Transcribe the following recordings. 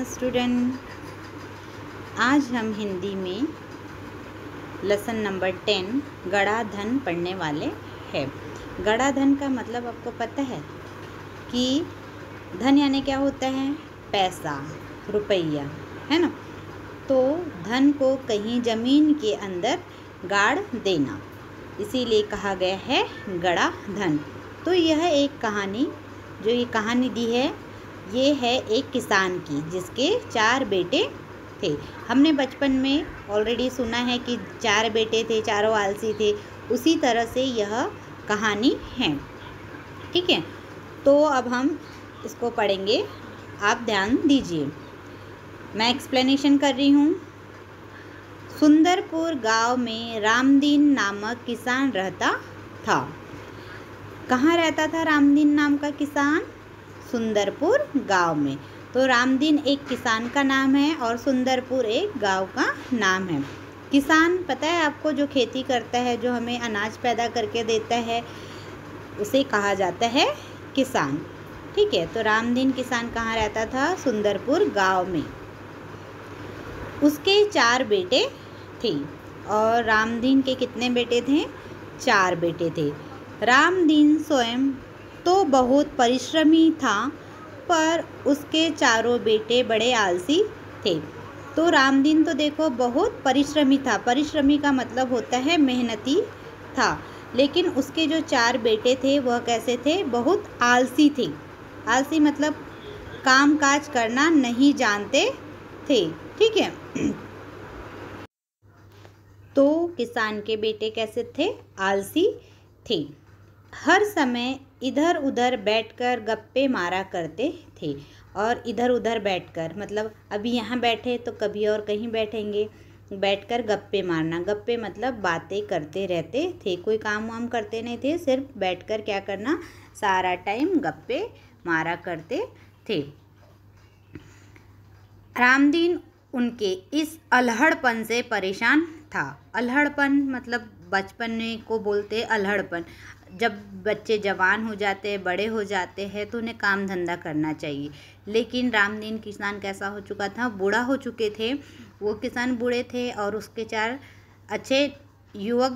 Student, आज हम हिंदी में लेसन नंबर 10 गड़ा धन पढ़ने वाले हैं। गड़ा धन का मतलब आपको पता है कि धन यानी क्या होता है? पैसा, रुपया, है ना। तो धन को कहीं ज़मीन के अंदर गाड़ देना, इसीलिए कहा गया है गड़ा धन। तो यह एक कहानी, जो ये कहानी दी है, ये है एक किसान की जिसके 4 बेटे थे। हमने बचपन में ऑलरेडी सुना है कि 4 बेटे थे, चारों आलसी थे। उसी तरह से यह कहानी है, ठीक है। तो अब हम इसको पढ़ेंगे, आप ध्यान दीजिए। मैं एक्सप्लेनेशन कर रही हूँ। सुंदरपुर गांव में रामदीन नामक किसान रहता था। कहाँ रहता था रामदीन नाम का किसान? सुंदरपुर गांव में। तो रामदीन एक किसान का नाम है और सुंदरपुर एक गांव का नाम है। किसान पता है आपको, जो खेती करता है, जो हमें अनाज पैदा करके देता है, उसे कहा जाता है किसान, ठीक है। तो रामदीन किसान कहाँ रहता था? सुंदरपुर गांव में। उसके 4 बेटे थे। और रामदीन के कितने बेटे थे? 4 बेटे थे। रामदीन स्वयं तो बहुत परिश्रमी था, पर उसके चारों बेटे बड़े आलसी थे। तो रामदीन तो देखो बहुत परिश्रमी था। परिश्रमी का मतलब होता है मेहनती था। लेकिन उसके जो 4 बेटे थे वह कैसे थे? बहुत आलसी थे। आलसी मतलब काम काज करना नहीं जानते थे, ठीक है। तो किसान के बेटे कैसे थे? आलसी थे। हर समय इधर उधर बैठकर गप्पे मारा करते थे। और इधर उधर बैठकर मतलब अभी यहाँ बैठे तो कभी और कहीं बैठेंगे। बैठकर गप्पे मारना, गप्पे मतलब बातें करते रहते थे। कोई काम वाम करते नहीं थे, सिर्फ बैठकर क्या करना? सारा टाइम गप्पे मारा करते थे। रामदीन उनके इस अल्हड़पन से परेशान था। अल्हड़पन मतलब बचपन में को बोलते अल्हड़पन। जब बच्चे जवान हो जाते हैं, बड़े हो जाते हैं, तो उन्हें काम धंधा करना चाहिए। लेकिन रामदीन किसान कैसा हो चुका था? बूढ़ा हो चुके थे। वो किसान बूढ़े थे और उसके 4 अच्छे युवक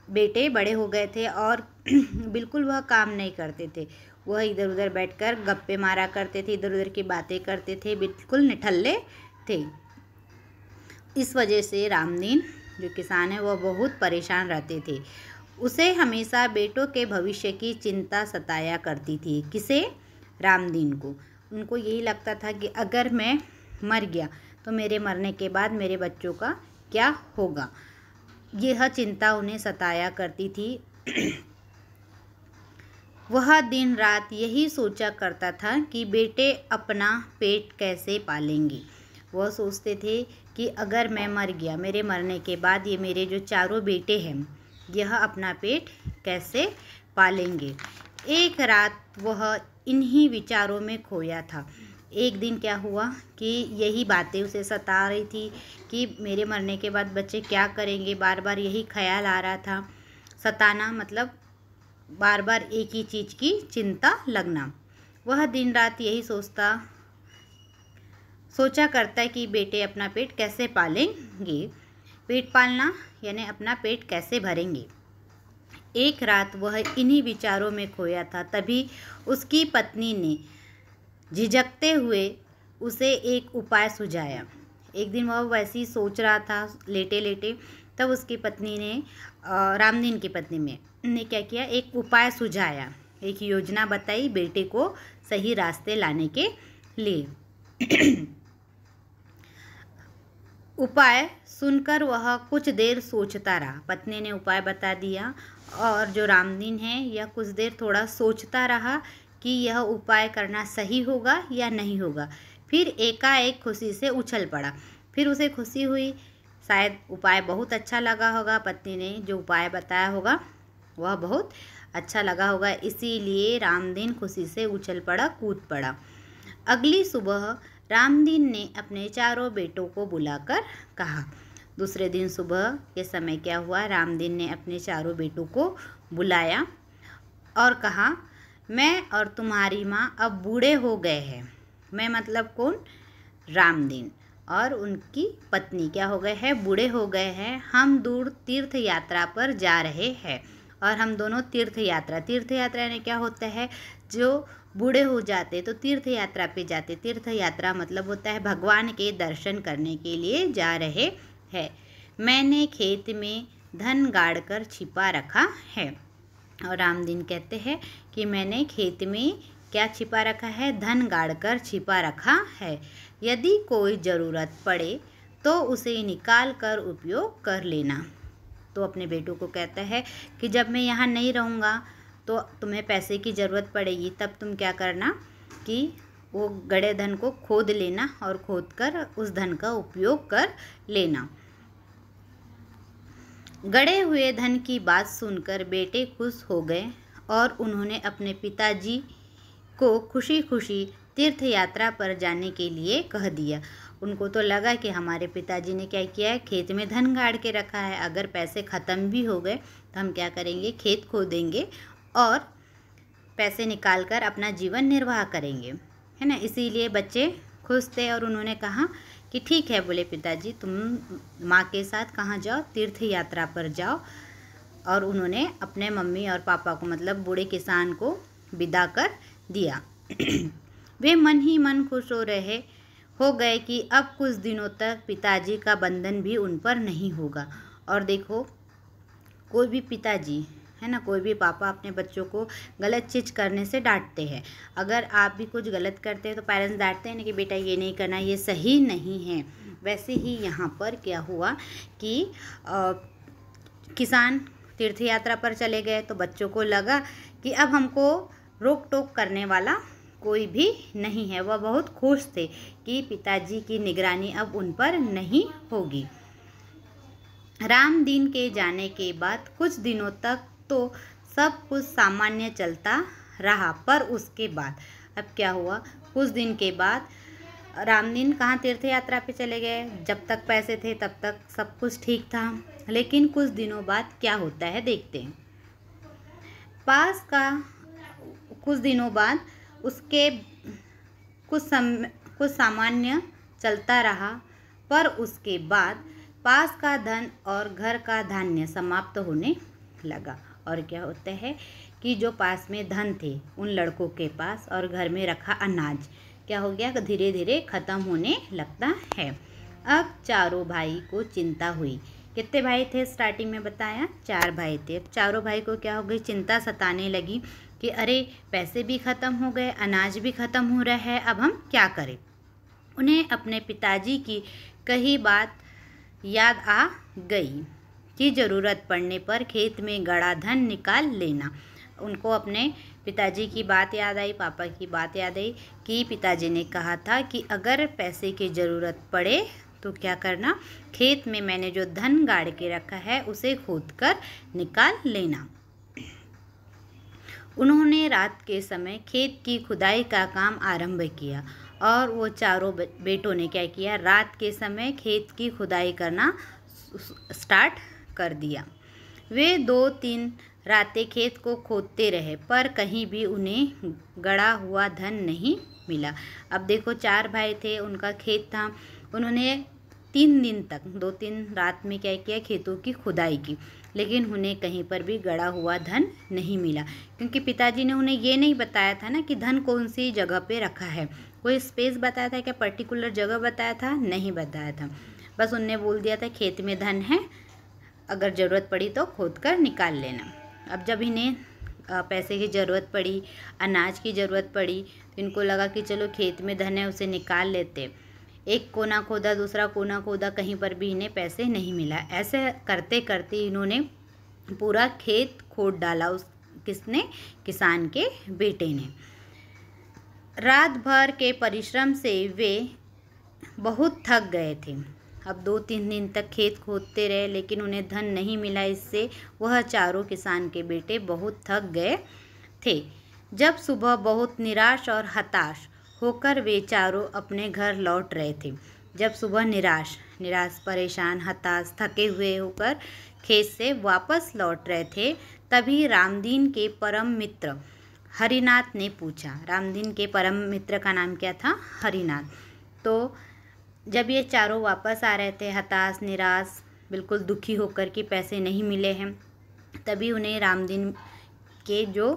बेटे बड़े हो गए थे और बिल्कुल वह काम नहीं करते थे। वह इधर उधर बैठकर गप्पे मारा करते थे, इधर उधर की बातें करते थे, बिल्कुल निठल्ले थे। इस वजह से रामदीन जो किसान है वह बहुत परेशान रहते थे। उसे हमेशा बेटों के भविष्य की चिंता सताया करती थी। किसे? रामदीन को। उनको यही लगता था कि अगर मैं मर गया तो मेरे मरने के बाद मेरे बच्चों का क्या होगा, यह चिंता उन्हें सताया करती थी। वह दिन रात यही सोचा करता था कि बेटे अपना पेट कैसे पालेंगे। वह सोचते थे कि अगर मैं मर गया, मेरे मरने के बाद ये मेरे जो 4 बेटे हैं, यह अपना पेट कैसे पालेंगे। एक रात वह इन्हीं विचारों में खोया था। एक दिन क्या हुआ कि यही बातें उसे सता रही थी कि मेरे मरने के बाद बच्चे क्या करेंगे। बार बार यही ख्याल आ रहा था। सताना मतलब बार बार एक ही चीज़ की चिंता लगना। वह दिन रात यही सोचा करता है कि बेटे अपना पेट कैसे पालेंगे। पेट पालना यानी अपना पेट कैसे भरेंगे। एक रात वह इन्हीं विचारों में खोया था। तभी उसकी पत्नी ने झिझकते हुए उसे एक उपाय सुझाया। एक दिन वह वैसे ही सोच रहा था लेटे लेटे, तब उसकी पत्नी ने, रामदीन की पत्नी ने क्या किया? एक उपाय सुझाया, एक योजना बताई बेटे को सही रास्ते लाने के लिए। उपाय सुनकर वह कुछ देर सोचता रहा। पत्नी ने उपाय बता दिया और जो रामदीन है यह कुछ देर थोड़ा सोचता रहा कि यह उपाय करना सही होगा या नहीं होगा। फिर एकाएक खुशी से उछल पड़ा। फिर उसे खुशी हुई, शायद उपाय बहुत अच्छा लगा होगा। पत्नी ने जो उपाय बताया होगा वह बहुत अच्छा लगा होगा, इसीलिए रामदीन खुशी से उछल पड़ा, कूद पड़ा। अगली सुबह रामदीन ने अपने 4 बेटों को बुलाकर कहा। दूसरे दिन सुबह के समय क्या हुआ? रामदीन ने अपने 4 बेटों को बुलाया और कहा, मैं और तुम्हारी माँ अब बूढ़े हो गए हैं। मैं मतलब कौन? रामदीन और उनकी पत्नी क्या हो गए हैं, बूढ़े हो गए हैं। हम दूर तीर्थ यात्रा पर जा रहे हैं। और हम दोनों तीर्थ यात्रा यानी क्या होता है, जो बूढ़े हो जाते तो तीर्थ यात्रा पे जाते। तीर्थ यात्रा मतलब होता है भगवान के दर्शन करने के लिए जा रहे हैं। मैंने खेत में धन गाड़ कर छिपा रखा है। और रामदीन कहते हैं कि मैंने खेत में क्या छिपा रखा है, धन गाड़ कर छिपा रखा है। यदि कोई ज़रूरत पड़े तो उसे निकाल कर उपयोग कर लेना। तो अपने बेटों को कहता है कि जब मैं यहाँ नहीं रहूँगा तो तुम्हें पैसे की ज़रूरत पड़ेगी, तब तुम क्या करना कि वो गड़े धन को खोद लेना और खोद कर उस धन का उपयोग कर लेना। गड़े हुए धन की बात सुनकर बेटे खुश हो गए और उन्होंने अपने पिताजी को खुशी खुशी तीर्थ यात्रा पर जाने के लिए कह दिया। उनको तो लगा कि हमारे पिताजी ने क्या किया है, खेत में धन गाड़ के रखा है, अगर पैसे ख़त्म भी हो गए तो हम क्या करेंगे, खेत खोदेंगे और पैसे निकाल कर अपना जीवन निर्वाह करेंगे, है ना। इसीलिए बच्चे खुश थे और उन्होंने कहा कि ठीक है, बोले पिताजी तुम माँ के साथ कहाँ जाओ, तीर्थ यात्रा पर जाओ। और उन्होंने अपने मम्मी और पापा को मतलब बूढ़े किसान को विदा कर दिया। वे मन ही मन खुश हो गए कि अब कुछ दिनों तक पिताजी का बंधन भी उन पर नहीं होगा। और देखो, कोई भी पिताजी है ना, कोई भी पापा अपने बच्चों को गलत चीज़ करने से डांटते हैं। अगर आप भी कुछ गलत करते हैं तो पेरेंट्स डांटते हैं ना कि बेटा ये नहीं करना, ये सही नहीं है। वैसे ही यहाँ पर क्या हुआ कि किसान तीर्थ यात्रा पर चले गए तो बच्चों को लगा कि अब हमको रोक टोक करने वाला कोई भी नहीं है। वह बहुत खुश थे कि पिताजी की निगरानी अब उन पर नहीं होगी। रामदीन के जाने के बाद कुछ दिनों तक तो सब कुछ सामान्य चलता रहा, पर उसके बाद अब क्या हुआ, कुछ दिन के बाद रामदीन कहाँ तीर्थ यात्रा पे चले गए। जब तक पैसे थे तब तक सब कुछ ठीक था, लेकिन कुछ दिनों बाद क्या होता है देखते हैं। कुछ दिनों बाद उसके कुछ सामान्य चलता रहा, पर उसके बाद पास का धन और घर का धान्य समाप्त होने लगा। और क्या होता है कि जो पास में धन थे उन लड़कों के पास और घर में रखा अनाज क्या हो गया, धीरे धीरे ख़त्म होने लगता है। अब चारों भाई को चिंता हुई। कितने भाई थे स्टार्टिंग में बताया, 4 भाई थे। चारों भाई को क्या हो गई, चिंता सताने लगी कि अरे पैसे भी ख़त्म हो गए, अनाज भी ख़त्म हो रहा है, अब हम क्या करें। उन्हें अपने पिताजी की कही बात याद आ गई कि ज़रूरत पड़ने पर खेत में गड़ा धन निकाल लेना। उनको अपने पिताजी की बात याद आई, पापा की बात याद आई कि पिताजी ने कहा था कि अगर पैसे की ज़रूरत पड़े तो क्या करना, खेत में मैंने जो धन गाड़ के रखा है उसे खोद कर निकाल लेना। उन्होंने रात के समय खेत की खुदाई का काम आरंभ किया और वो चारों बेटों ने क्या किया, रात के समय खेत की खुदाई करना स्टार्ट कर दिया। वे 2-3 रातें खेत को खोदते रहे, पर कहीं भी उन्हें गड़ा हुआ धन नहीं मिला। अब देखो 4 भाई थे, उनका खेत था, उन्होंने 3 दिन तक 2-3 रात में क्या किया, खेतों की खुदाई की, लेकिन उन्हें कहीं पर भी गड़ा हुआ धन नहीं मिला, क्योंकि पिताजी ने उन्हें ये नहीं बताया था ना कि धन कौन सी जगह पे रखा है। कोई स्पेस बताया था क्या, पर्टिकुलर जगह बताया था, नहीं बताया था। बस उनने बोल दिया था खेत में धन है, अगर ज़रूरत पड़ी तो खोद कर निकाल लेना। अब जब इन्हें पैसे की ज़रूरत पड़ी, अनाज की ज़रूरत पड़ी, तो इनको लगा कि चलो खेत में धन है उसे निकाल लेते। एक कोना खोदा, दूसरा कोना खोदा, कहीं पर भी इन्हें पैसे नहीं मिला। ऐसे करते करते इन्होंने पूरा खेत खोद डाला। किसने, किसान के बेटे ने। रात भर के परिश्रम से वे बहुत थक गए थे। अब 2-3 दिन तक खेत खोदते रहे, लेकिन उन्हें धन नहीं मिला। इससे वह चारों किसान के बेटे बहुत थक गए थे। जब सुबह बहुत निराश और हताश होकर वे चारों अपने घर लौट रहे थे। जब सुबह निराश, परेशान, हताश, थके हुए होकर खेत से वापस लौट रहे थे, तभी रामदीन के परम मित्र हरिनाथ ने पूछा। रामदीन के परम मित्र का नाम क्या था, हरिनाथ। तो जब ये चारों वापस आ रहे थे हताश निराश बिल्कुल दुखी होकर कि पैसे नहीं मिले हैं, तभी उन्हें रामदीन के जो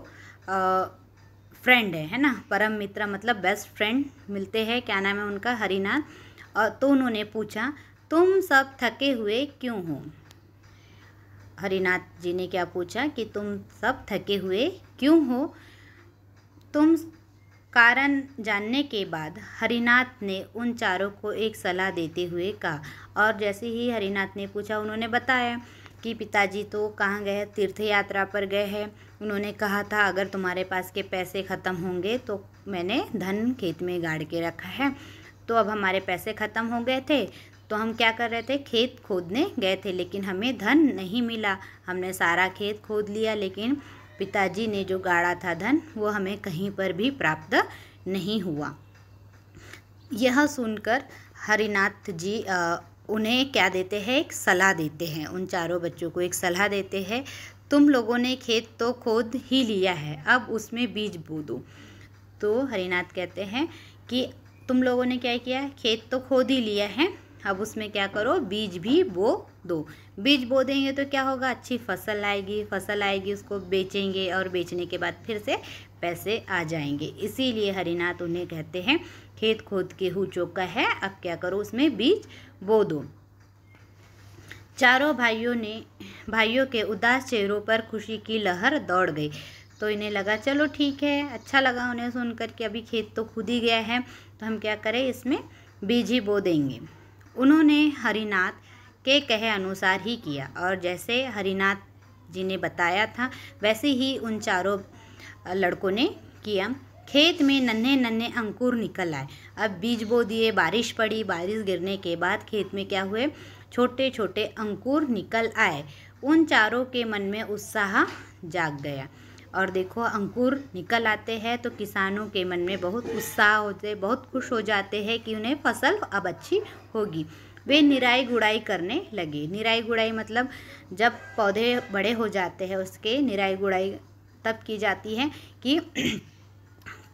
फ्रेंड है ना, परम मित्र मतलब बेस्ट फ्रेंड मिलते हैं। क्या नाम है उनका? हरिनाथ। और तो उन्होंने पूछा तुम सब थके हुए क्यों हो? हरिनाथ जी ने क्या पूछा कि तुम सब थके हुए क्यों हो? तुम कारण जानने के बाद हरिनाथ ने उन चारों को एक सलाह देते हुए कहा। और जैसे ही हरिनाथ ने पूछा उन्होंने बताया कि पिताजी तो कहाँ गए? तीर्थ यात्रा पर गए हैं। उन्होंने कहा था अगर तुम्हारे पास के पैसे ख़त्म होंगे तो मैंने धन खेत में गाड़ के रखा है। तो अब हमारे पैसे ख़त्म हो गए थे तो हम क्या कर रहे थे? खेत खोदने गए थे, लेकिन हमें धन नहीं मिला। हमने सारा खेत खोद लिया लेकिन पिताजी ने जो गाड़ा था धन वो हमें कहीं पर भी प्राप्त नहीं हुआ। यह सुनकर हरिनाथ जी उन्हें क्या देते हैं? एक सलाह देते हैं। उन चारों बच्चों को एक सलाह देते हैं, तुम लोगों ने खेत तो खोद ही लिया है, अब उसमें बीज बो दो। तो हरिनाथ कहते हैं कि तुम लोगों ने क्या किया? खेत तो खोद ही लिया है, अब उसमें क्या करो? बीज भी बो दो। बीज बो देंगे तो क्या होगा? अच्छी फसल आएगी। फसल आएगी उसको बेचेंगे और बेचने के बाद फिर से पैसे आ जाएंगे। इसीलिए हरिनाथ उन्हें कहते हैं खेत खोद के हो चुका है, अब क्या करो? उसमें बीज बो दो। चारों भाइयों के उदास चेहरों पर खुशी की लहर दौड़ गई। तो इन्हें लगा चलो ठीक है, अच्छा लगा उन्हें सुनकर कि अभी खेत तो खुद ही गया है तो हम क्या करें? इसमें बीज ही बो देंगे। उन्होंने हरिनाथ के कहे अनुसार ही किया और जैसे हरिनाथ जी ने बताया था वैसे ही उन चारों लड़कों ने किया। खेत में नन्हे नन्हे अंकुर निकल आए। अब बीज बो दिए, बारिश पड़ी, बारिश गिरने के बाद खेत में क्या हुए? छोटे छोटे अंकुर निकल आए। उन चारों के मन में उत्साह जाग गया। और देखो अंकुर निकल आते हैं तो किसानों के मन में बहुत उत्साह होते, बहुत खुश हो जाते हैं कि उन्हें फसल अब अच्छी होगी। वे निराई गुड़ाई करने लगे। निराई गुड़ाई मतलब जब पौधे बड़े हो जाते हैं उसके निराई गुड़ाई तब की जाती है कि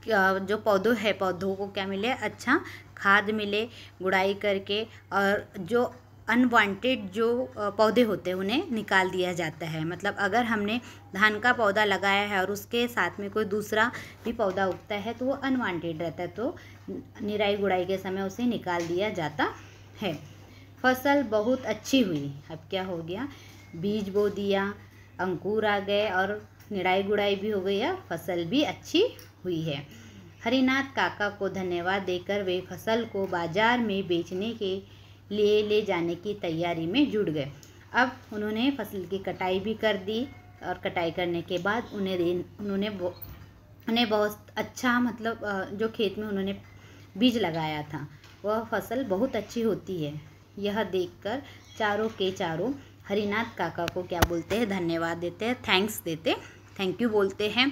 जो पौधों को क्या मिले? अच्छा खाद मिले गुड़ाई करके, और जो अनवांटेड जो पौधे होते हैं उन्हें निकाल दिया जाता है। मतलब अगर हमने धान का पौधा लगाया है और उसके साथ में कोई दूसरा भी पौधा उगता है तो वो अनवांटेड रहता है, तो निराई गुड़ाई के समय उसे निकाल दिया जाता है। फसल बहुत अच्छी हुई। अब क्या हो गया? बीज बो दिया, अंकुर आ गए और निराई गुड़ाई भी हो गई है, फसल भी अच्छी हुई है। हरिनाथ काका को धन्यवाद देकर वे फसल को बाजार में बेचने के लिए ले जाने की तैयारी में जुट गए। अब उन्होंने फसल की कटाई भी कर दी और कटाई करने के बाद उन्हें बहुत अच्छा मतलब जो खेत में उन्होंने बीज लगाया था वह फसल बहुत अच्छी होती है। यह देखकर चारों के चारों हरिनाथ काका को क्या बोलते हैं? धन्यवाद देते हैं, थैंक यू बोलते हैं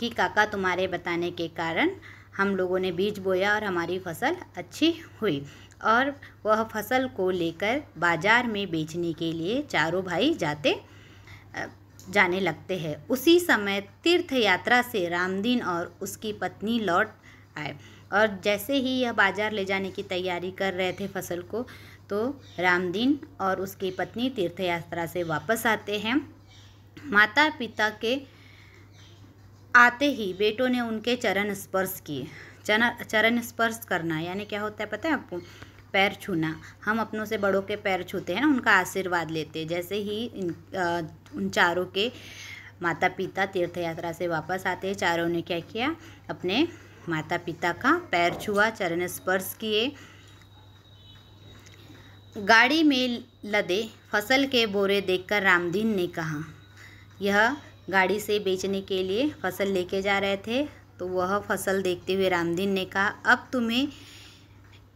कि काका तुम्हारे बताने के कारण हम लोगों ने बीज बोया और हमारी फसल अच्छी हुई। और वह फसल को लेकर बाजार में बेचने के लिए चारों भाई जाने लगते हैं। उसी समय तीर्थ यात्रा से रामदीन और उसकी पत्नी लौट आए और जैसे ही यह बाजार ले जाने की तैयारी कर रहे थे फसल को, तो रामदीन और उसकी पत्नी तीर्थ यात्रा से वापस आते हैं। माता पिता के आते ही बेटों ने उनके चरण स्पर्श किए। चरण स्पर्श करना यानी क्या होता है पता है आपको? पैर छूना। हम अपनों से बड़ों के पैर छूते हैं ना, उनका आशीर्वाद लेते हैं। जैसे ही उन चारों के माता पिता तीर्थ यात्रा से वापस आते हैं, चारों ने क्या किया? अपने माता पिता का पैर छुआ, चरण स्पर्श किए। गाड़ी में लदे फसल के बोरे देखकर रामदीन ने कहा, यह गाड़ी से बेचने के लिए फसल लेके जा रहे थे, तो वह फसल देखते हुए रामदीन ने कहा, अब तुम्हें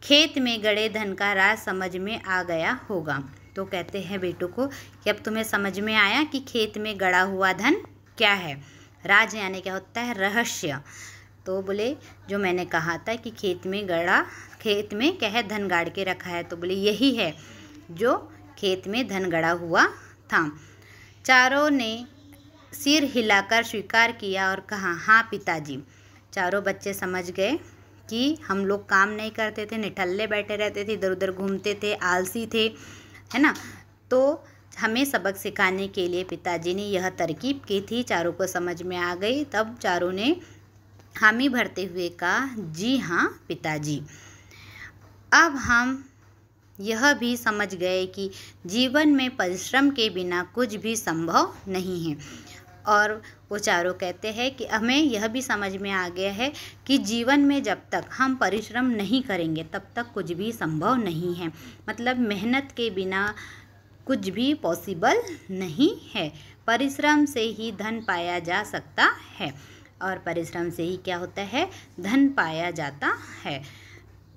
खेत में गड़े धन का राज समझ में आ गया होगा। तो कहते हैं बेटों को कि अब तुम्हें समझ में आया कि खेत में गड़ा हुआ धन क्या है। राज यानी क्या होता है? रहस्य। तो बोले जो मैंने कहा था कि खेत में क्या है? धन गाड़ के रखा है। तो बोले यही है जो खेत में धन गड़ा हुआ था। चारों ने सिर हिलाकर स्वीकार किया और कहा, हाँ पिताजी। चारों बच्चे समझ गए कि हम लोग काम नहीं करते थे, निठल्ले बैठे रहते थे, इधर उधर घूमते थे, आलसी थे, है ना। तो हमें सबक सिखाने के लिए पिताजी ने यह तरकीब की थी। चारों को समझ में आ गई, तब चारों ने हामी भरते हुए कहा, जी हाँ पिताजी। अब हम यह भी समझ गए कि जीवन में परिश्रम के बिना कुछ भी संभव नहीं है। और वो चारों कहते हैं कि हमें यह भी समझ में आ गया है कि जीवन में जब तक हम परिश्रम नहीं करेंगे तब तक कुछ भी संभव नहीं है। मतलब मेहनत के बिना कुछ भी पॉसिबल नहीं है। परिश्रम से ही धन पाया जा सकता है, और परिश्रम से ही क्या होता है, धन पाया जाता है।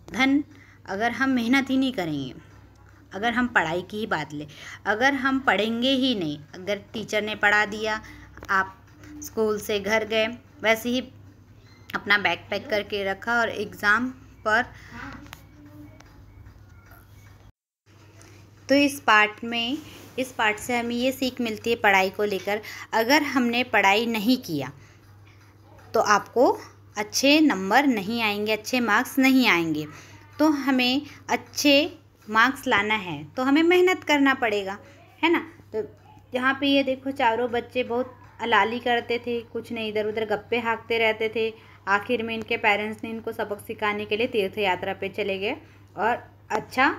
धन, अगर हम मेहनत ही नहीं करेंगे, अगर हम पढ़ाई की ही बात लें, अगर हम पढ़ेंगे ही नहीं, अगर टीचर ने पढ़ा दिया, आप स्कूल से घर गए, वैसे ही अपना बैग पैक करके रखा और एग्ज़ाम पर, तो इस पार्ट से हमें ये सीख मिलती है पढ़ाई को लेकर, अगर हमने पढ़ाई नहीं किया तो आपको अच्छे नंबर नहीं आएंगे, अच्छे मार्क्स नहीं आएंगे। तो हमें अच्छे मार्क्स लाना है तो हमें मेहनत करना पड़ेगा, है ना। तो यहाँ पे ये देखो, चारों बच्चे बहुत अलाली करते थे, कुछ नहीं, इधर उधर गप्पे हाँकते रहते थे। आखिर में इनके पेरेंट्स ने इनको सबक सिखाने के लिए तीर्थ यात्रा पे चले गए, और अच्छा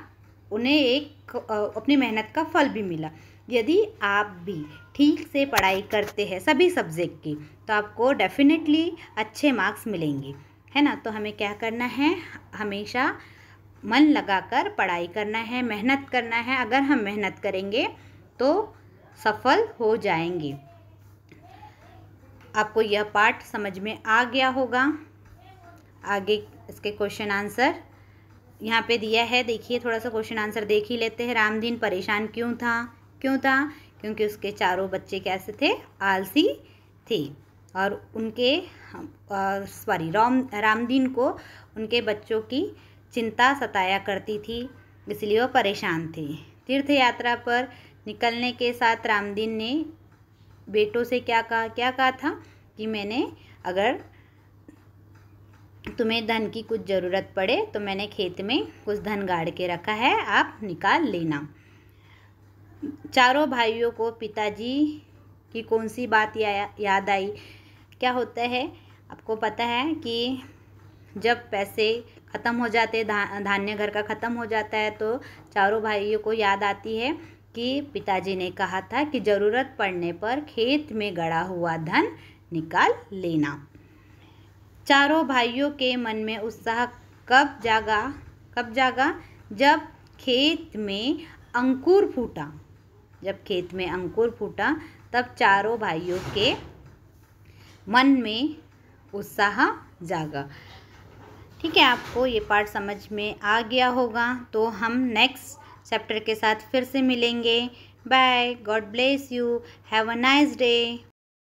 उन्हें एक अपनी मेहनत का फल भी मिला। यदि आप भी ठीक से पढ़ाई करते हैं सभी सब्जेक्ट की, तो आपको डेफिनेटली अच्छे मार्क्स मिलेंगे, है ना। तो हमें क्या करना है, हमेशा मन लगाकर पढ़ाई करना है, मेहनत करना है। अगर हम मेहनत करेंगे तो सफल हो जाएंगे। आपको यह पार्ट समझ में आ गया होगा। आगे इसके क्वेश्चन आंसर यहाँ पे दिया है, देखिए, थोड़ा सा क्वेश्चन आंसर देख ही लेते हैं। रामदीन परेशान क्यों था? क्योंकि उसके चारों बच्चे कैसे थे? आलसी थे, और उनके रामदीन को उनके बच्चों की चिंता सताया करती थी, इसलिए वो परेशान थे। तीर्थ यात्रा पर निकलने के साथ रामदीन ने बेटों से क्या कहा था कि मैंने, अगर तुम्हें धन की कुछ ज़रूरत पड़े तो मैंने खेत में कुछ धन गाड़ के रखा है, आप निकाल लेना। चारों भाइयों को पिताजी की कौन सी बात याद आई? क्या होता है, आपको पता है कि जब पैसे ख़त्म हो जाते, धान्य घर का ख़त्म हो जाता है, तो चारों भाइयों को याद आती है कि पिताजी ने कहा था कि ज़रूरत पड़ने पर खेत में गड़ा हुआ धन निकाल लेना। चारों भाइयों के मन में उत्साह कब जागा? जब खेत में अंकुर फूटा, तब चारों भाइयों के मन में उत्साह जागा। ठीक है, आपको ये पार्ट समझ में आ गया होगा। तो हम नेक्स्ट चैप्टर के साथ फिर से मिलेंगे। Bye, God bless you, have a nice day.